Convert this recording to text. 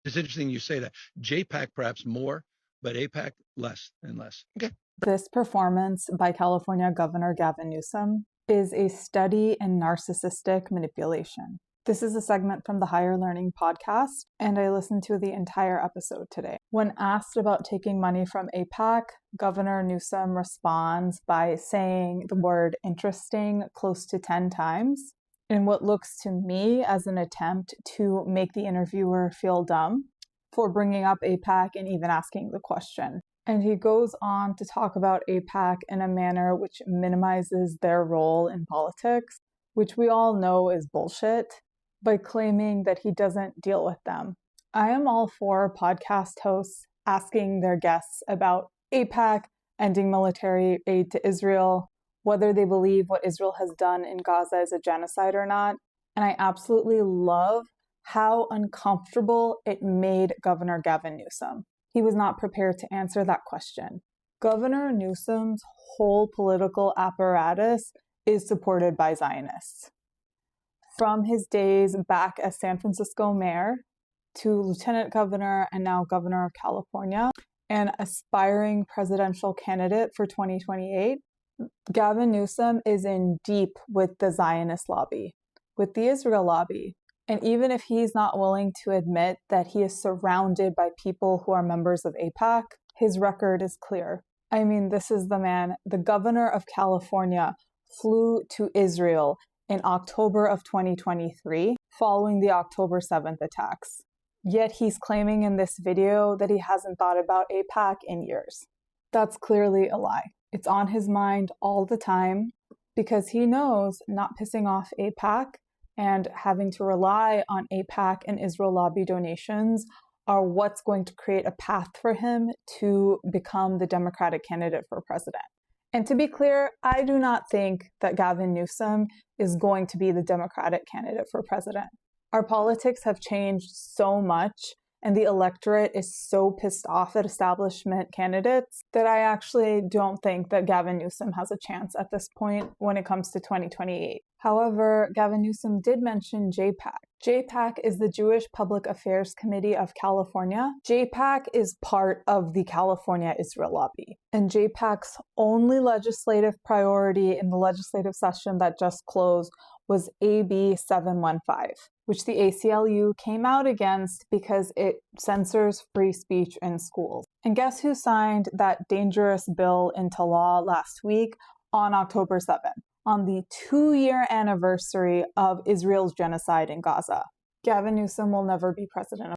It's interesting you say that. JPAC perhaps more, but AIPAC less and less. Okay. This performance by California Governor Gavin Newsom is a study in narcissistic manipulation. This is a segment from the Higher Learning podcast, and I listened to the entire episode today. When asked about taking money from AIPAC, Governor Newsom responds by saying the word interesting close to 10 times in what looks to me as an attempt to make the interviewer feel dumb for bringing up AIPAC and even asking the question. And he goes on to talk about AIPAC in a manner which minimizes their role in politics, which we all know is bullshit, by claiming that he doesn't deal with them. I am all for podcast hosts asking their guests about AIPAC, ending military aid to Israel, whether they believe what Israel has done in Gaza is a genocide or not. And I absolutely love how uncomfortable it made Governor Gavin Newsom. He was not prepared to answer that question. Governor Newsom's whole political apparatus is supported by Zionists. From his days back as San Francisco mayor to lieutenant governor and now governor of California, and aspiring presidential candidate for 2028, Gavin Newsom is in deep with the Zionist lobby, with the Israel lobby. And even if he's not willing to admit that he is surrounded by people who are members of AIPAC, his record is clear. I mean, this is the man, the governor of California, flew to Israel in October of 2023, following the October 7th attacks. Yet he's claiming in this video that he hasn't thought about AIPAC in years. That's clearly a lie. It's on his mind all the time because he knows not pissing off AIPAC and having to rely on AIPAC and Israel lobby donations are what's going to create a path for him to become the Democratic candidate for president. And to be clear, I do not think that Gavin Newsom is going to be the Democratic candidate for president. Our politics have changed so much, and the electorate is so pissed off at establishment candidates that I actually don't think that Gavin Newsom has a chance at this point when it comes to 2028. However, Gavin Newsom did mention JPAC. JPAC is the Jewish Public Affairs Committee of California. JPAC is part of the California Israel lobby. And JPAC's only legislative priority in the legislative session that just closed was AB 715, which the ACLU came out against because it censors free speech in schools. And guess who signed that dangerous bill into law last week on October 7th? On the 2-year anniversary of Israel's genocide in Gaza. Gavin Newsom will never be president of